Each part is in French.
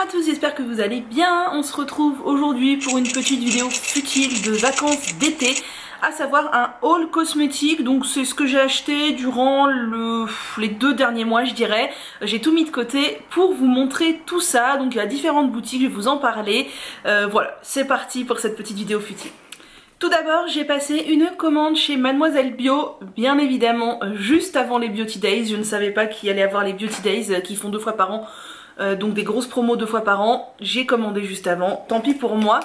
à tous, j'espère que vous allez bien. On se retrouve aujourd'hui pour une petite vidéo futile de vacances d'été, à savoir un haul cosmétique. Donc c'est ce que j'ai acheté durant les 2 derniers mois, je dirais. J'ai tout mis de côté pour vous montrer tout ça. Donc il y a différentes boutiques, je vais vous en parler. Voilà, c'est parti pour cette petite vidéo futile. Tout d'abord, j'ai passé une commande chez Mademoiselle Bio, bien évidemment juste avant les Beauty Days. Je ne savais pas qu'il allait y avoir les Beauty Days qui font 2 fois par an. Donc des grosses promos 2 fois par an. J'ai commandé juste avant, tant pis pour moi.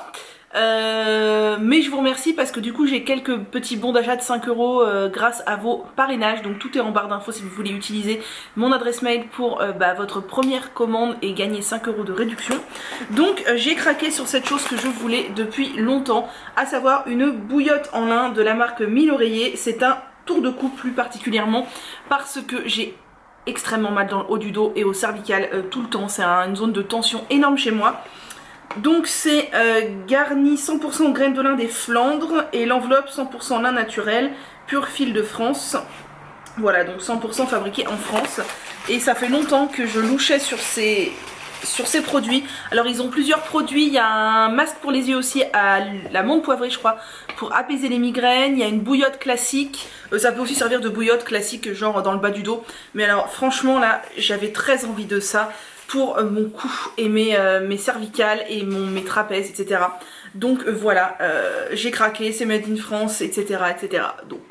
Mais je vous remercie parce que du coup j'ai quelques petits bons d'achat de 5 € grâce à vos parrainages. Donc tout est en barre d'infos si vous voulez utiliser mon adresse mail pour votre première commande et gagner 5 € de réduction. Donc j'ai craqué sur cette chose que je voulais depuis longtemps, à savoir une bouillotte en lin de la marque 1000 oreillers. C'est un tour de cou plus particulièrement parce que j'ai extrêmement mal dans le haut du dos et au cervical tout le temps. C'est une zone de tension énorme chez moi. Donc c'est garni 100% graines de lin des Flandres et l'enveloppe 100% lin naturel, pur fil de France. Voilà, donc 100% fabriqué en France. Et ça fait longtemps que je louchais sur ces produits. Alors ils ont plusieurs produits, il y a un masque pour les yeux aussi à la menthe poivrée je crois, pour apaiser les migraines. Il y a une bouillotte classique, ça peut aussi servir de bouillotte classique genre dans le bas du dos. Mais alors franchement là j'avais très envie de ça pour mon cou et mes cervicales et mes trapèzes, etc. Donc voilà, j'ai craqué, c'est made in France, etc. etc. Donc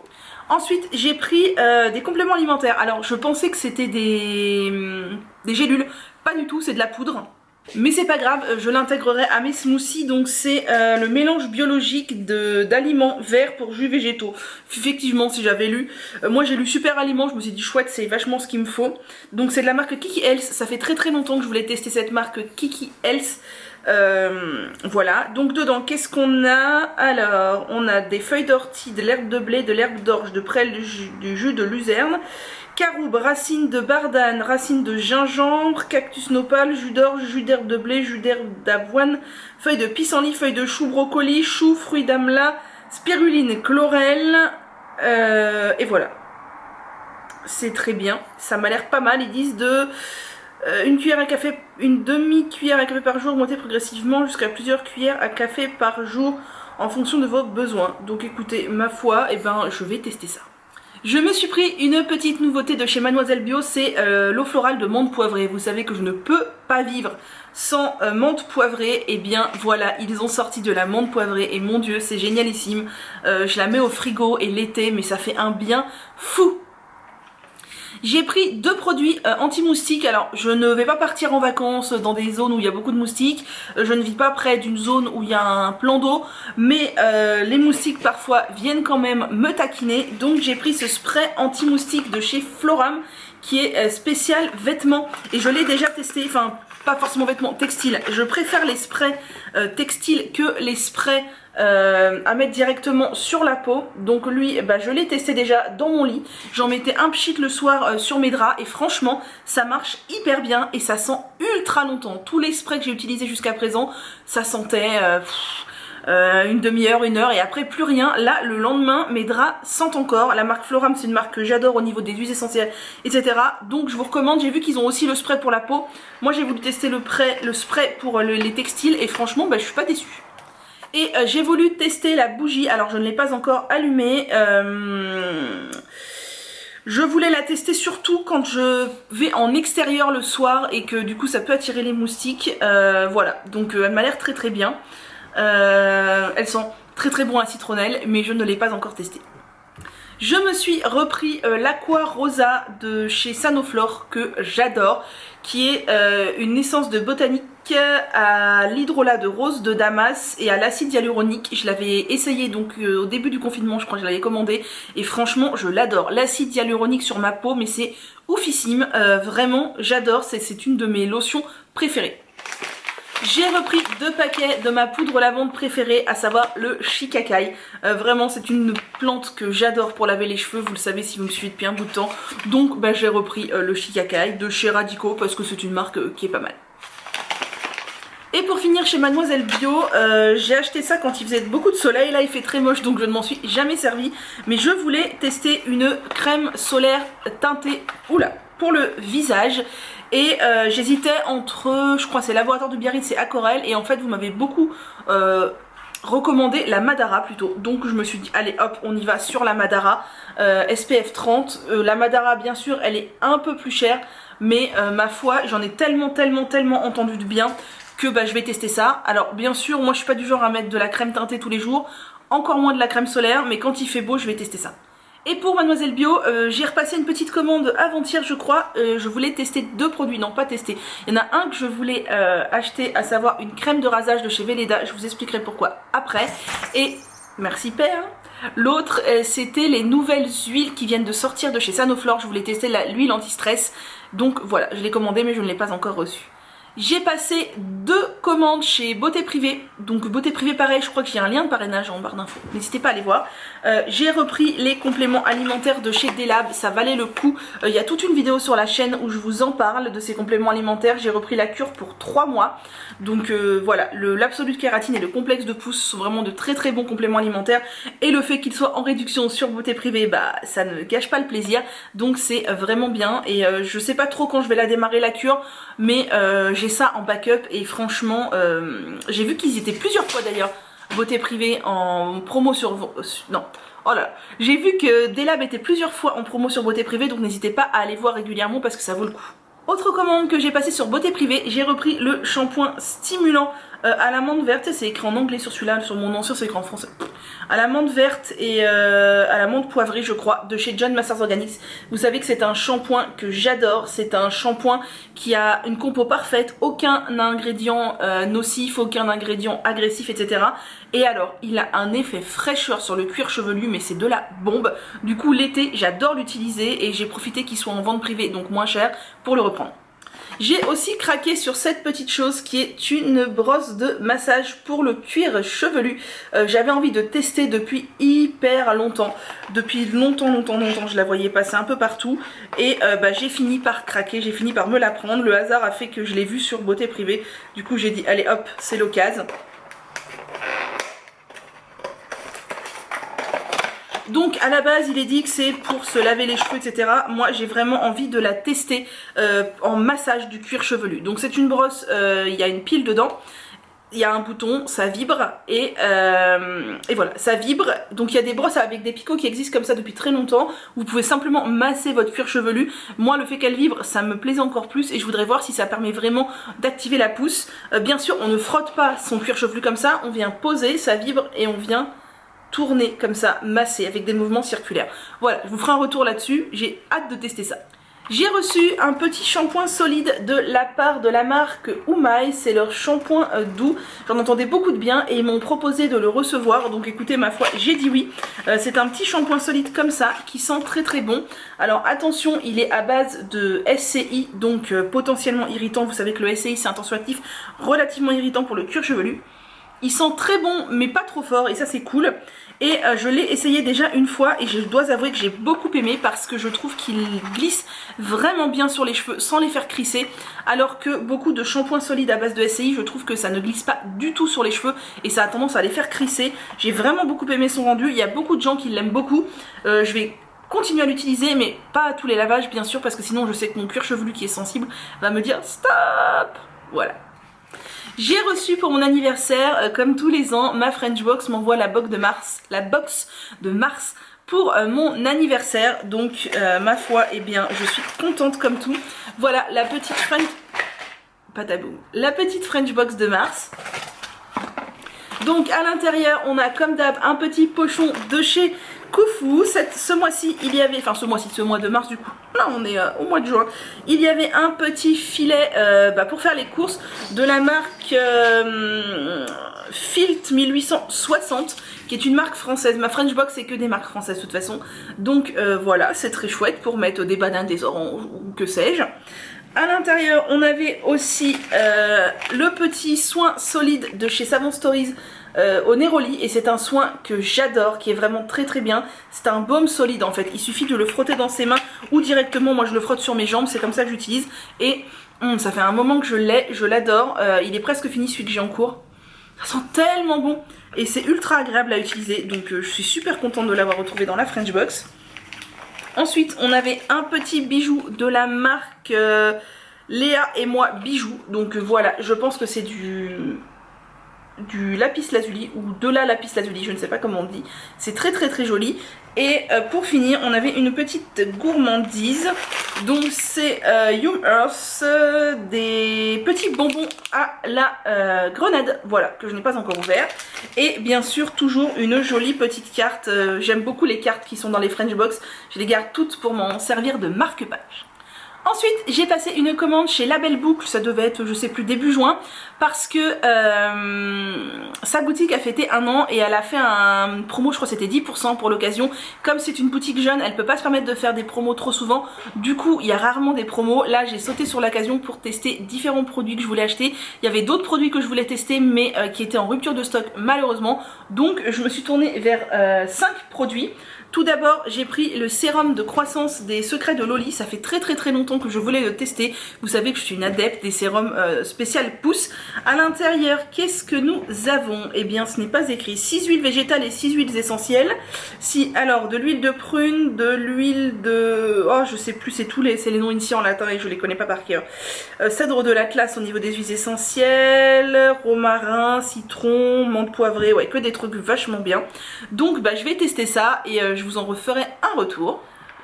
ensuite j'ai pris des compléments alimentaires. Alors je pensais que c'était des gélules, pas du tout, c'est de la poudre. Mais c'est pas grave, je l'intégrerai à mes smoothies. Donc c'est le mélange biologique d'aliments verts pour jus végétaux. Effectivement, si j'avais lu, moi j'ai lu Super Aliments, je me suis dit chouette, c'est vachement ce qu'il me faut. Donc c'est de la marque Kiki Health, ça fait très longtemps que je voulais tester cette marque Kiki Health. Voilà, donc dedans qu'est-ce qu'on a? Alors on a des feuilles d'ortie, de l'herbe de blé, de l'herbe d'orge, de prêle, du jus de luzerne, caroube, racines de bardane, racines de gingembre, cactus nopal, jus d'orge, jus d'herbe de blé, jus d'herbe d'avoine, feuilles de pissenlit, feuilles de chou, brocoli, chou, fruits d'amla, spiruline, chlorelle, et voilà. C'est très bien, ça m'a l'air pas mal. Ils disent de une cuillère à café, une demi-cuillère à café par jour, montée progressivement jusqu'à plusieurs cuillères à café par jour en fonction de vos besoins. Donc écoutez, ma foi, je vais tester ça. Je me suis pris une petite nouveauté de chez Mademoiselle Bio, c'est l'eau florale de menthe poivrée. Vous savez que je ne peux pas vivre sans menthe poivrée. Et bien voilà, ils ont sorti de la menthe poivrée et mon dieu, c'est génialissime. Je la mets au frigo et l'été, mais ça fait un bien fou. J'ai pris 2 produits anti-moustiques. Alors je ne vais pas partir en vacances dans des zones où il y a beaucoup de moustiques. Je ne vis pas près d'une zone où il y a un plan d'eau. Mais les moustiques parfois viennent quand même me taquiner. Donc j'ai pris ce spray anti-moustique de chez Floram qui est spécial vêtements. Et je l'ai déjà testé, enfin pas forcément vêtements, textiles. Je préfère les sprays textiles que les sprays à mettre directement sur la peau. Donc lui je l'ai testé déjà dans mon lit, j'en mettais un pchit le soir sur mes draps et franchement ça marche hyper bien et ça sent ultra longtemps. Tous les sprays que j'ai utilisés jusqu'à présent ça sentait une demi-heure, 1 heure et après plus rien. Là le lendemain mes draps sentent encore. La marque Floram c'est une marque que j'adore au niveau des huiles essentielles, etc. Donc je vous recommande. J'ai vu qu'ils ont aussi le spray pour la peau. Moi j'ai voulu tester le spray pour les textiles et franchement je suis pas déçue. Et j'ai voulu tester la bougie, alors je ne l'ai pas encore allumée. Je voulais la tester surtout quand je vais en extérieur le soir et que du coup ça peut attirer les moustiques. Voilà, donc elle m'a l'air très bien. Elle sent très bon la citronnelle, mais je ne l'ai pas encore testée. Je me suis repris l'Aqua Rosa de chez Sanoflore que j'adore, qui est une essence de botanique à l'hydrolat de rose de Damas et à l'acide hyaluronique. Je l'avais essayé donc au début du confinement, je crois que je l'avais commandé et franchement je l'adore. L'acide hyaluronique sur ma peau, mais c'est oufissime, vraiment j'adore, c'est une de mes lotions préférées. J'ai repris 2 paquets de ma poudre lavande préférée, à savoir le Shiikakai. Vraiment c'est une plante que j'adore pour laver les cheveux, vous le savez si vous me suivez depuis un bout de temps. Donc j'ai repris le Shiikakai de chez Radico parce que c'est une marque qui est pas mal. Et pour finir chez Mademoiselle Bio, j'ai acheté ça quand il faisait beaucoup de soleil. Là il fait très moche donc je ne m'en suis jamais servi. Mais je voulais tester une crème solaire teintée. Oula, pour le visage. Et j'hésitais entre, je crois c'est Laboratoire de Biarritz et Aquarelle, et en fait vous m'avez beaucoup recommandé la Madara plutôt, donc je me suis dit allez hop on y va sur la Madara SPF 30. La Madara bien sûr elle est un peu plus chère, mais ma foi j'en ai tellement entendu du bien que bah, je vais tester ça. Alors bien sûr moi je suis pas du genre à mettre de la crème teintée tous les jours, encore moins de la crème solaire, mais quand il fait beau je vais tester ça. Et pour Mademoiselle Bio, j'ai repassé une petite commande avant-hier je crois. Je voulais tester 2 produits, non pas tester. Il y en a un que je voulais acheter, à savoir une crème de rasage de chez Velleda. Je vous expliquerai pourquoi après. Et merci père. L'autre c'était les nouvelles huiles qui viennent de sortir de chez Sanoflore. Je voulais tester l'huile anti-stress. Donc voilà, je l'ai commandé mais je ne l'ai pas encore reçue. J'ai passé 2 commandes chez Beauté Privée. Donc Beauté Privée pareil, je crois que j'ai un lien de parrainage en barre d'infos. N'hésitez pas à aller voir. J'ai repris les compléments alimentaires de chez Delab, ça valait le coup. Il y a toute une vidéo sur la chaîne où je vous en parle de ces compléments alimentaires. J'ai repris la cure pour 3 mois. Donc voilà, l'absolute kératine et le complexe de pouce sont vraiment de très bons compléments alimentaires. Et le fait qu'ils soient en réduction sur Beauté Privée, bah ça ne gâche pas le plaisir. Donc c'est vraiment bien. Et je sais pas trop quand je vais la démarrer la cure, mais j'ai ça en backup et franchement j'ai vu qu'ils étaient plusieurs fois d'ailleurs Beauté Privée en promo sur non oh là j'ai vu que Delab était plusieurs fois en promo sur Beauté Privée, donc n'hésitez pas à aller voir régulièrement parce que ça vaut le coup. Autre commande que j'ai passée sur Beauté Privée, j'ai repris le shampoing stimulant à l'amande verte. C'est écrit en anglais sur celui-là, sur mon ancien c'est écrit en français. À l'amande verte et à l'amande poivrée je crois, de chez John Masters Organics. Vous savez que c'est un shampoing que j'adore. C'est un shampoing qui a une compo parfaite, aucun ingrédient nocif, aucun ingrédient agressif, etc. Et alors il a un effet fraîcheur sur le cuir chevelu, mais c'est de la bombe. Du coup l'été j'adore l'utiliser et j'ai profité qu'il soit en vente privée, donc moins cher, pour le reprendre. J'ai aussi craqué sur cette petite chose qui est une brosse de massage pour le cuir chevelu. J'avais envie de tester depuis hyper longtemps. Depuis longtemps, je la voyais passer un peu partout. Et bah, j'ai fini par craquer, j'ai fini par me la prendre. Le hasard a fait que je l'ai vue sur Beauté Privée. Du coup j'ai dit allez hop, c'est l'occasion. Donc à la base il est dit que c'est pour se laver les cheveux etc. Moi j'ai vraiment envie de la tester en massage du cuir chevelu. Donc c'est une brosse, il y a une pile dedans, il y a un bouton, ça vibre et voilà, ça vibre. Donc il y a des brosses avec des picots qui existent comme ça depuis très longtemps. Vous pouvez simplement masser votre cuir chevelu. Moi le fait qu'elle vibre ça me plaisait encore plus et je voudrais voir si ça permet vraiment d'activer la pousse. Bien sûr on ne frotte pas son cuir chevelu comme ça, on vient poser, ça vibre et on vient tourner comme ça, masser avec des mouvements circulaires. Voilà, je vous ferai un retour là-dessus, j'ai hâte de tester ça. J'ai reçu un petit shampoing solide de la part de la marque Umai, c'est leur shampoing doux. J'en entendais beaucoup de bien et ils m'ont proposé de le recevoir, donc écoutez ma foi, j'ai dit oui. C'est un petit shampoing solide comme ça, qui sent très bon. Alors attention, il est à base de SCI, donc potentiellement irritant. Vous savez que le SCI c'est un tensioactif relativement irritant pour le cuir chevelu. Il sent très bon mais pas trop fort et ça c'est cool. Et je l'ai essayé déjà une fois et je dois avouer que j'ai beaucoup aimé parce que je trouve qu'il glisse vraiment bien sur les cheveux sans les faire crisser. Alors que beaucoup de shampoings solides à base de SCI, je trouve que ça ne glisse pas du tout sur les cheveux et ça a tendance à les faire crisser. J'ai vraiment beaucoup aimé son rendu, il y a beaucoup de gens qui l'aiment beaucoup. Je vais continuer à l'utiliser mais pas à tous les lavages bien sûr parce que sinon je sais que mon cuir chevelu qui est sensible va me dire stop. Voilà. J'ai reçu pour mon anniversaire, comme tous les ans, ma French Box m'envoie la box de mars pour mon anniversaire. Donc ma foi, eh bien je suis contente comme tout. Voilà la petite French Box de mars. Donc à l'intérieur on a comme d'hab un petit pochon de chez Koufu. Ce mois-ci il y avait, enfin ce mois de mars du coup, là on est au mois de juin, il y avait un petit filet pour faire les courses de la marque Filt 1860 qui est une marque française. Ma French Box c'est que des marques françaises de toute façon, donc voilà, c'est très chouette pour mettre des bananes, des oranges ou que sais-je. À l'intérieur on avait aussi le petit soin solide de chez Savon Stories au Neroli, et c'est un soin que j'adore, qui est vraiment très bien. C'est un baume solide en fait, il suffit de le frotter dans ses mains ou directement, moi je le frotte sur mes jambes, c'est comme ça que j'utilise. Et ça fait un moment que je l'ai, je l'adore. Il est presque fini celui que j'ai en cours. Ça sent tellement bon et c'est ultra agréable à utiliser, donc je suis super contente de l'avoir retrouvé dans la French Box. Ensuite, on avait un petit bijou de la marque Léa et moi bijoux. Donc voilà, je pense que c'est du lapis lazuli ou de la lapis lazuli, je ne sais pas comment on dit. C'est très très très joli. Et pour finir, on avait une petite gourmandise. Donc c'est Yum Earth, des petits bonbons à la grenade, voilà, que je n'ai pas encore ouvert. Et bien sûr, toujours une jolie petite carte. J'aime beaucoup les cartes qui sont dans les French Box. Je les garde toutes pour m'en servir de marque-page. Ensuite, j'ai passé une commande chez Label Boucle, ça devait être, je sais plus, début juin, parce que sa boutique a fêté 1 an et elle a fait un promo, je crois que c'était 10% pour l'occasion. Comme c'est une boutique jeune, elle peut pas se permettre de faire des promos trop souvent, du coup il y a rarement des promos. Là j'ai sauté sur l'occasion pour tester différents produits que je voulais acheter. Il y avait d'autres produits que je voulais tester mais qui étaient en rupture de stock malheureusement, donc je me suis tournée vers 5 produits. Tout d'abord, j'ai pris le sérum de croissance des secrets de Loli. Ça fait très très très longtemps que je voulais le tester. Vous savez que je suis une adepte des sérums spécial pouce. À l'intérieur, qu'est-ce que nous avons? Eh bien, ce n'est pas écrit. 6 huiles végétales et 6 huiles essentielles. Si, alors, de l'huile de prune, de l'huile de... Oh, je sais plus, c'est les noms ici en latin et je les connais pas par cœur. Cèdre de l'Atlas au niveau des huiles essentielles. Romarin, citron, menthe poivrée. Ouais, que des trucs vachement bien. Donc, bah, je vais tester ça et je vous en referai un retour.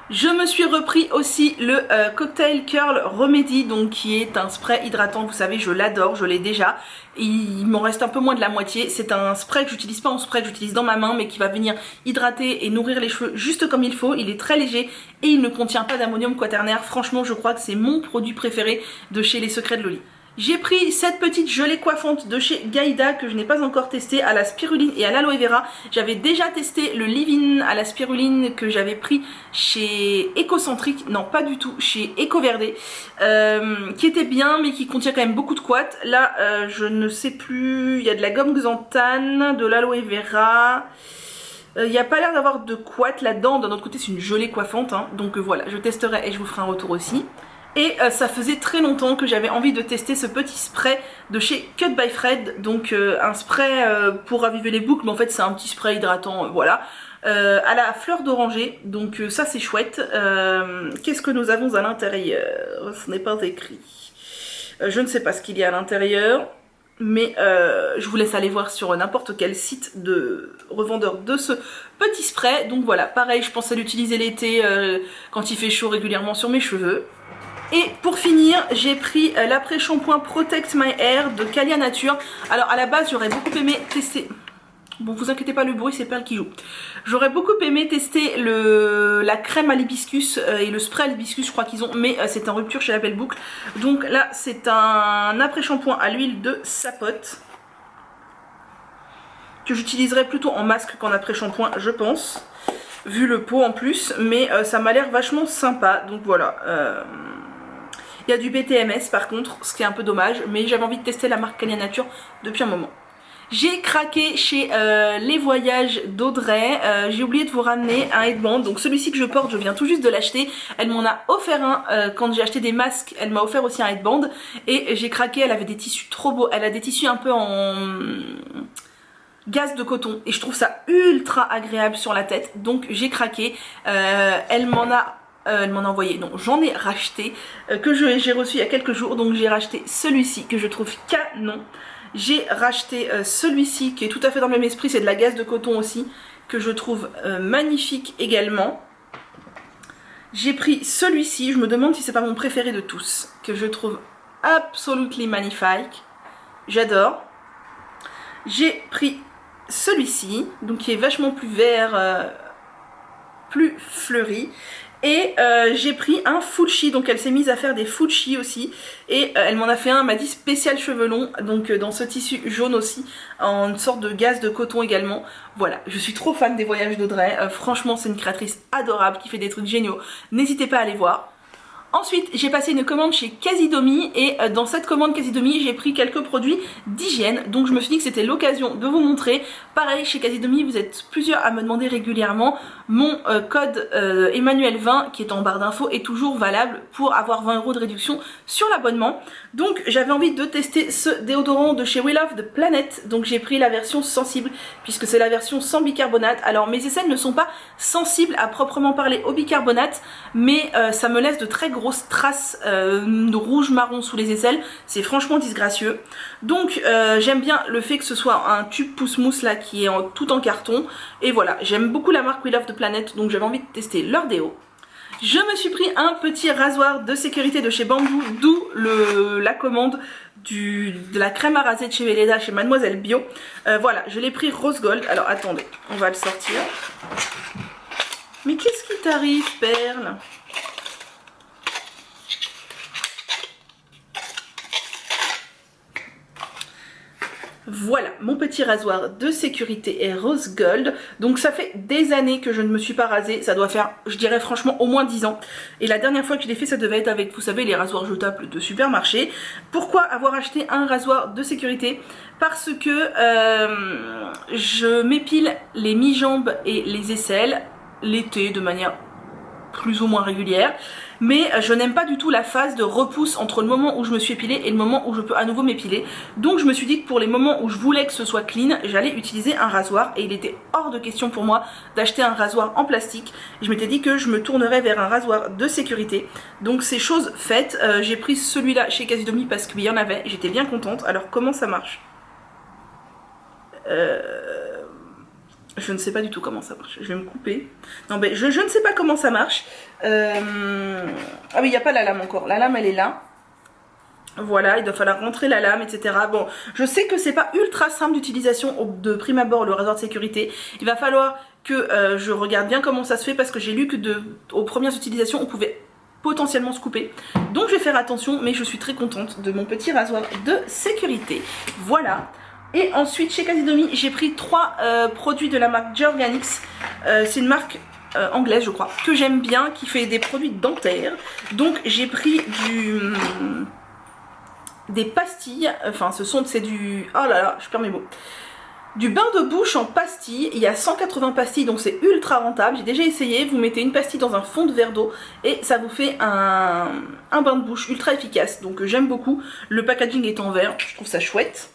Je me suis repris aussi le Cocktail Curl Remedy, donc qui est un spray hydratant. Vous savez, je l'adore, je l'ai déjà. Il m'en reste un peu moins de la moitié. C'est un spray que j'utilise pas en spray, que j'utilise dans ma main, mais qui va venir hydrater et nourrir les cheveux juste comme il faut. Il est très léger et il ne contient pas d'ammonium quaternaire. Franchement, je crois que c'est mon produit préféré de chez Les Secrets de Loli. J'ai pris cette petite gelée coiffante de chez Gaïda que je n'ai pas encore testée, à la spiruline et à l'aloe vera. J'avais déjà testé le leave-in à la spiruline que j'avais pris chez Ecocentrique, non pas du tout, chez Ecoverde, qui était bien mais qui contient quand même beaucoup de couate. Là je ne sais plus, il y a de la gomme xanthane, de l'aloe vera... Il n'y a pas l'air d'avoir de couate là-dedans. D'un autre côté c'est une gelée coiffante hein. Donc voilà, je testerai et je vous ferai un retour aussi. Et ça faisait très longtemps que j'avais envie de tester ce petit spray de chez Cut by Fred. Donc un spray pour raviver les boucles, mais en fait c'est un petit spray hydratant, voilà. À la fleur d'oranger, donc ça c'est chouette. Qu'est-ce que nous avons à l'intérieur? Ce n'est pas écrit. Je ne sais pas ce qu'il y a à l'intérieur. Mais je vous laisse aller voir sur n'importe quel site de revendeur de ce petit spray. Donc voilà, pareil, je pense à l'utiliser l'été quand il fait chaud régulièrement sur mes cheveux. Et pour finir, j'ai pris l'après-shampoing Protect My Hair de Calia Nature. Alors à la base, j'aurais beaucoup aimé tester... Bon, vous inquiétez pas, le bruit, c'est Perle qui joue. J'aurais beaucoup aimé tester la crème à l'hibiscus et le spray à l'hibiscus, je crois qu'ils ont, mais c'est en rupture chez la Belle Boucle. Donc là, c'est un après-shampoing à l'huile de sapote que j'utiliserai plutôt en masque qu'en après-shampoing, je pense, vu le pot en plus, mais ça m'a l'air vachement sympa. Donc voilà. Il y a du BTMS par contre, ce qui est un peu dommage, mais j'avais envie de tester la marque Calia Nature depuis un moment. J'ai craqué chez Les Voyages d'Audrey. J'ai oublié de vous ramener un headband. Donc celui-ci que je porte, je viens tout juste de l'acheter. Elle m'en a offert un quand j'ai acheté des masques. Elle m'a offert aussi un headband. Et j'ai craqué, elle avait des tissus trop beaux. Elle a des tissus un peu en gaze de coton. Et je trouve ça ultra agréable sur la tête. Donc j'ai craqué. Elle m'en a envoyé, non j'en ai racheté, que j'ai reçu il y a quelques jours. Donc j'ai racheté celui-ci que je trouve canon. J'ai racheté celui-ci qui est tout à fait dans le même esprit, c'est de la gaze de coton aussi, que je trouve magnifique également. J'ai pris celui-ci, je me demande si c'est pas mon préféré de tous, que je trouve absolument magnifique. J'adore. J'ai pris celui-ci, donc qui est vachement plus vert, plus fleuri. Et j'ai pris un Fuchi, donc elle s'est mise à faire des Fuchi aussi. Et elle m'en a fait un, elle m'a dit spécial cheveux longs, donc dans ce tissu jaune aussi, en une sorte de gaze de coton également. Voilà, je suis trop fan des Voyages d'Audrey, franchement c'est une créatrice adorable qui fait des trucs géniaux, n'hésitez pas à aller voir. Ensuite, j'ai passé une commande chez Casidomi et dans cette commande Casidomi, j'ai pris quelques produits d'hygiène. Donc je me suis dit que c'était l'occasion de vous montrer. Pareil, chez Casidomi, vous êtes plusieurs à me demander régulièrement. Mon code Emmanuel20 qui est en barre d'infos est toujours valable pour avoir 20 € de réduction sur l'abonnement. Donc j'avais envie de tester ce déodorant de chez We Love the Planet. Donc j'ai pris la version sensible puisque c'est la version sans bicarbonate. Alors mes aisselles ne sont pas sensibles à proprement parler au bicarbonate, mais ça me laisse de très grosses traces de rouge marron sous les aisselles. C'est franchement disgracieux. Donc j'aime bien le fait que ce soit un tube pousse-mousse là qui est tout en carton. Et voilà, j'aime beaucoup la marque We Love the Planet, donc j'avais envie de tester leur déo. Je me suis pris un petit rasoir de sécurité de chez Bamboo, d'où la commande de la crème à raser de chez Velleda, chez Mademoiselle Bio. Voilà, je l'ai pris rose gold. Alors attendez, on va le sortir. Mais qu'est-ce qui t'arrive, Perle? Voilà, mon petit rasoir de sécurité est rose gold. Donc ça fait des années que je ne me suis pas rasée. Ça doit faire, je dirais franchement, au moins 10 ans. Et la dernière fois que je l'ai fait, ça devait être avec, vous savez, les rasoirs jetables de supermarché. Pourquoi avoir acheté un rasoir de sécurité? Parce que je m'épile les mi-jambes et les aisselles l'été de manière plus ou moins régulière, mais je n'aime pas du tout la phase de repousse entre le moment où je me suis épilée et le moment où je peux à nouveau m'épiler. Donc je me suis dit que pour les moments où je voulais que ce soit clean, j'allais utiliser un rasoir et il était hors de question pour moi d'acheter un rasoir en plastique. Je m'étais dit que je me tournerais vers un rasoir de sécurité. Donc c'est chose faite. J'ai pris celui-là chez Casidomi parce qu'il y en avait, j'étais bien contente. Alors comment ça marche? Je ne sais pas du tout comment ça marche. Je vais me couper. Non, mais je ne sais pas comment ça marche. Ah oui, il n'y a pas la lame encore. La lame, elle est là. Voilà, il doit falloir rentrer la lame, etc. Bon, je sais que c'est pas ultra simple d'utilisation de prime abord, le rasoir de sécurité. Il va falloir que je regarde bien comment ça se fait parce que j'ai lu que aux premières utilisations, on pouvait potentiellement se couper. Donc je vais faire attention, mais je suis très contente de mon petit rasoir de sécurité. Voilà. Et ensuite chez Casidomi j'ai pris 3 produits de la marque Georganix. C'est une marque anglaise je crois, que j'aime bien, qui fait des produits dentaires. Donc j'ai pris des pastilles, enfin c'est du... oh là là, je perds mes mots. Du bain de bouche en pastilles, il y a 180 pastilles donc c'est ultra rentable. J'ai déjà essayé, vous mettez une pastille dans un fond de verre d'eau et ça vous fait un bain de bouche ultra efficace. Donc j'aime beaucoup, le packaging est en verre, je trouve ça chouette.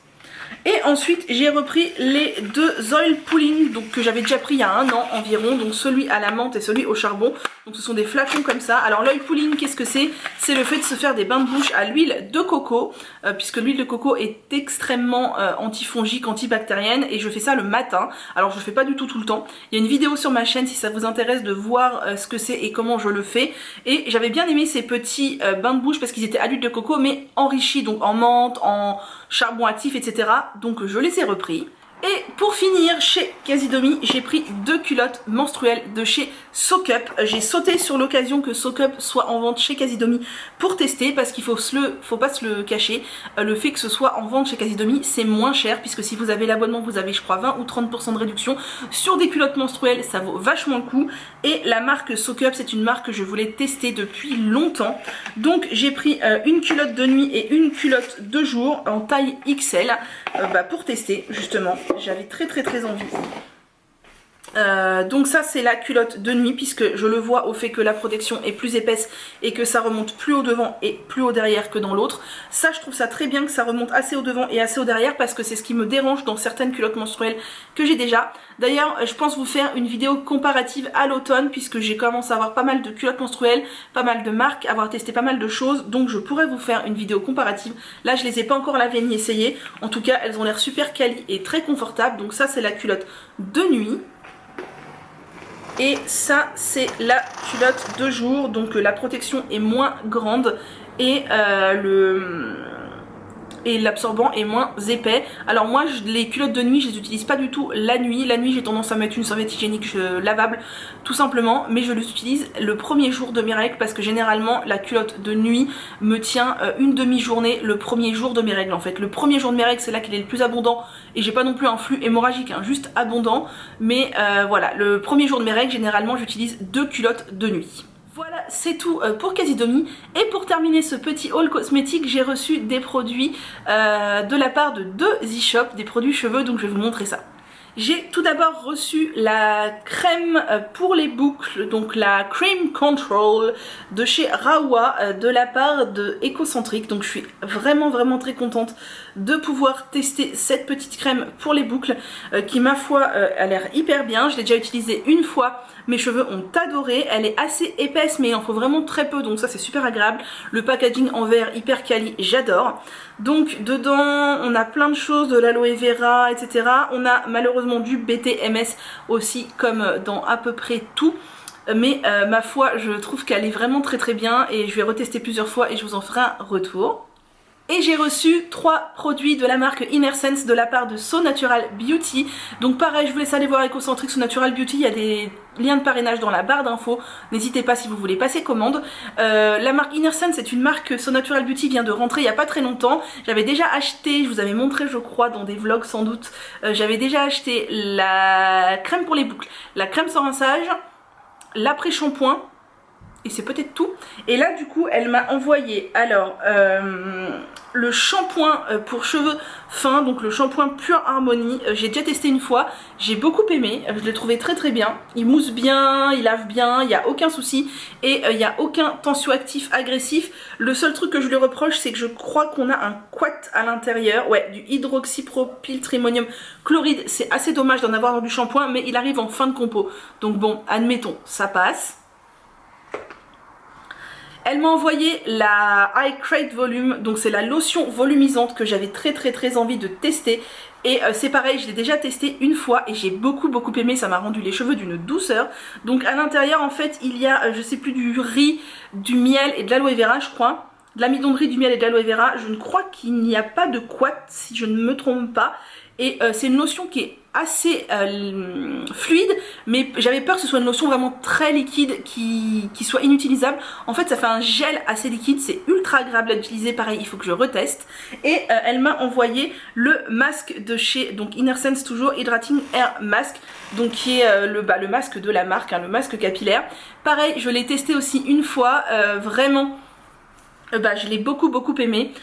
Et ensuite j'ai repris les 2 oil pulling donc, que j'avais déjà pris il y a 1 an environ, donc celui à la menthe et celui au charbon. Donc ce sont des flacons comme ça. Alors l'oil pulling, qu'est-ce que c'est? C'est le fait de se faire des bains de bouche à l'huile de coco, puisque l'huile de coco est extrêmement antifongique, antibactérienne, et je fais ça le matin. Alors je fais pas du tout le temps. Il y a une vidéo sur ma chaîne si ça vous intéresse de voir ce que c'est et comment je le fais. Et j'avais bien aimé ces petits bains de bouche parce qu'ils étaient à l'huile de coco mais enrichis, donc en menthe, en charbon actif, etc. Donc je les ai repris. Et pour finir, chez Casidomi, j'ai pris 2 culottes menstruelles de chez Soak Up. J'ai sauté sur l'occasion que Soak Up soit en vente chez Casidomi pour tester, parce qu'il faut pas se le cacher. Le fait que ce soit en vente chez Casidomi, c'est moins cher, puisque si vous avez l'abonnement, vous avez je crois 20 ou 30% de réduction sur des culottes menstruelles, ça vaut vachement le coup. Et la marque Soak Up, c'est une marque que je voulais tester depuis longtemps. Donc j'ai pris une culotte de nuit et une culotte de jour en taille XL pour tester justement. J'avais très envie. Donc ça c'est la culotte de nuit, puisque je le vois au fait que la protection est plus épaisse et que ça remonte plus haut devant et plus haut derrière que dans l'autre. Ça je trouve ça très bien que ça remonte assez haut devant et assez haut derrière, parce que c'est ce qui me dérange dans certaines culottes menstruelles que j'ai déjà. D'ailleurs je pense vous faire une vidéo comparative à l'automne, puisque j'ai commencé à avoir pas mal de culottes menstruelles, pas mal de marques, avoir testé pas mal de choses, donc je pourrais vous faire une vidéo comparative. Là je les ai pas encore lavées ni essayées, en tout cas elles ont l'air super quali et très confortables. Donc ça c'est la culotte de nuit. Et ça c'est la culotte de jour, donc la protection est moins grande et l'absorbant est moins épais. Alors moi les culottes de nuit je les utilise pas du tout la nuit. La nuit j'ai tendance à mettre une serviette hygiénique lavable tout simplement, mais je l'utilise le premier jour de mes règles, parce que généralement la culotte de nuit me tient une demi-journée le premier jour de mes règles en fait. Le premier jour de mes règles c'est là qu'il est le plus abondant, et j'ai pas non plus un flux hémorragique, hein, juste abondant, mais voilà, le premier jour de mes règles généralement j'utilise 2 culottes de nuit. Voilà, c'est tout pour Casidomi. Et pour terminer ce petit haul cosmétique, j'ai reçu des produits de la part de deux e-shops, des produits cheveux, donc je vais vous montrer ça. J'ai tout d'abord reçu la crème pour les boucles, donc la Cream Control de chez Rawa de la part de Ecocentric. Donc je suis vraiment très contente de pouvoir tester cette petite crème pour les boucles qui ma foi a l'air hyper bien. Je l'ai déjà utilisée une fois, mes cheveux ont adoré. Elle est assez épaisse mais il en faut vraiment très peu, donc ça c'est super agréable. Le packaging en verre hyper quali, j'adore. Donc dedans on a plein de choses, de l'aloe vera, etc. On a malheureusement du BTMS aussi comme dans à peu près tout. Mais ma foi je trouve qu'elle est vraiment très bien et je vais retester plusieurs fois et je vous en ferai un retour. Et j'ai reçu 3 produits de la marque Innersense de la part de So Natural Beauty. Donc pareil, je vous laisse aller voir Ecocentric, So Natural Beauty, il y a des liens de parrainage dans la barre d'infos. N'hésitez pas si vous voulez passer commande. La marque Innersense, c'est une marque que So Natural Beauty vient de rentrer il n'y a pas très longtemps. J'avais déjà acheté, je vous avais montré je crois dans des vlogs sans doute, j'avais déjà acheté la crème pour les boucles, la crème sans rinçage, l'après-shampoing. Et c'est peut-être tout. Et là du coup elle m'a envoyé alors le shampoing pour cheveux fins, donc le shampoing Pure Harmony. J'ai déjà testé une fois, j'ai beaucoup aimé, je l'ai trouvé très bien. Il mousse bien, il lave bien, il n'y a aucun souci. Et il n'y a aucun tensioactif agressif. Le seul truc que je lui reproche c'est que je crois qu'on a un quat à l'intérieur. Ouais, du hydroxypropyltrimonium chloride. C'est assez dommage d'en avoir dans du shampoing, mais il arrive en fin de compo. Donc bon, admettons, ça passe. Elle m'a envoyé la Hydrate Volume, donc c'est la lotion volumisante que j'avais très envie de tester. Et c'est pareil, je l'ai déjà testé une fois et j'ai beaucoup aimé, ça m'a rendu les cheveux d'une douceur. Donc à l'intérieur en fait il y a, je sais plus, du riz, du miel et de l'aloe vera je crois. De l'amidon de riz, du miel et de l'aloe vera. Je ne crois qu'il n'y a pas de quat si je ne me trompe pas. Et c'est une lotion qui est assez fluide, mais j'avais peur que ce soit une lotion vraiment très liquide qui soit inutilisable. En fait ça fait un gel assez liquide, c'est ultra agréable à utiliser, pareil il faut que je reteste. Et elle m'a envoyé le masque de chez donc Innersense, toujours Hydrating Air Mask, donc qui est le masque de la marque, hein, le masque capillaire. Pareil je l'ai testé aussi une fois, vraiment je l'ai beaucoup aimé.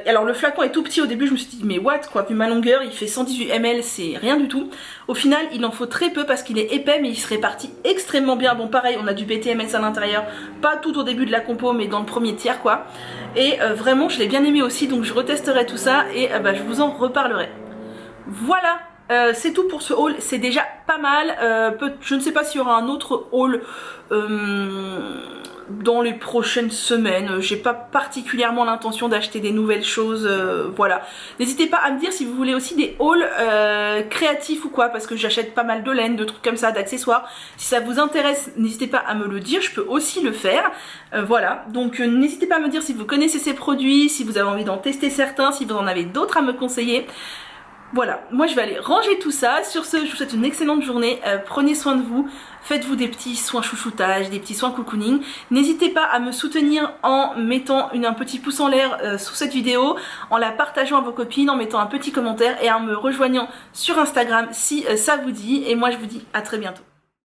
Alors le flacon est tout petit, au début je me suis dit mais what quoi, vu ma longueur il fait 118 ml, c'est rien du tout. Au final il en faut très peu parce qu'il est épais mais il se répartit extrêmement bien. Bon pareil on a du BTMS à l'intérieur, pas tout au début de la compo mais dans le premier tiers quoi. Et vraiment je l'ai bien aimé aussi, donc je retesterai tout ça et je vous en reparlerai. Voilà. C'est tout pour ce haul, c'est déjà pas mal. Je ne sais pas s'il y aura un autre haul dans les prochaines semaines. J'ai pas particulièrement l'intention d'acheter des nouvelles choses, voilà. N'hésitez pas à me dire si vous voulez aussi des hauls créatifs ou quoi, parce que j'achète pas mal de laine, de trucs comme ça, d'accessoires. Si ça vous intéresse, n'hésitez pas à me le dire, je peux aussi le faire. Voilà, donc n'hésitez pas à me dire si vous connaissez ces produits, si vous avez envie d'en tester certains, si vous en avez d'autres à me conseiller. Voilà, moi je vais aller ranger tout ça. Sur ce, je vous souhaite une excellente journée, prenez soin de vous, faites-vous des petits soins chouchoutage, des petits soins cocooning. N'hésitez pas à me soutenir en mettant un petit pouce en l'air sous cette vidéo, en la partageant à vos copines, en mettant un petit commentaire et en me rejoignant sur Instagram si ça vous dit. Et moi je vous dis à très bientôt.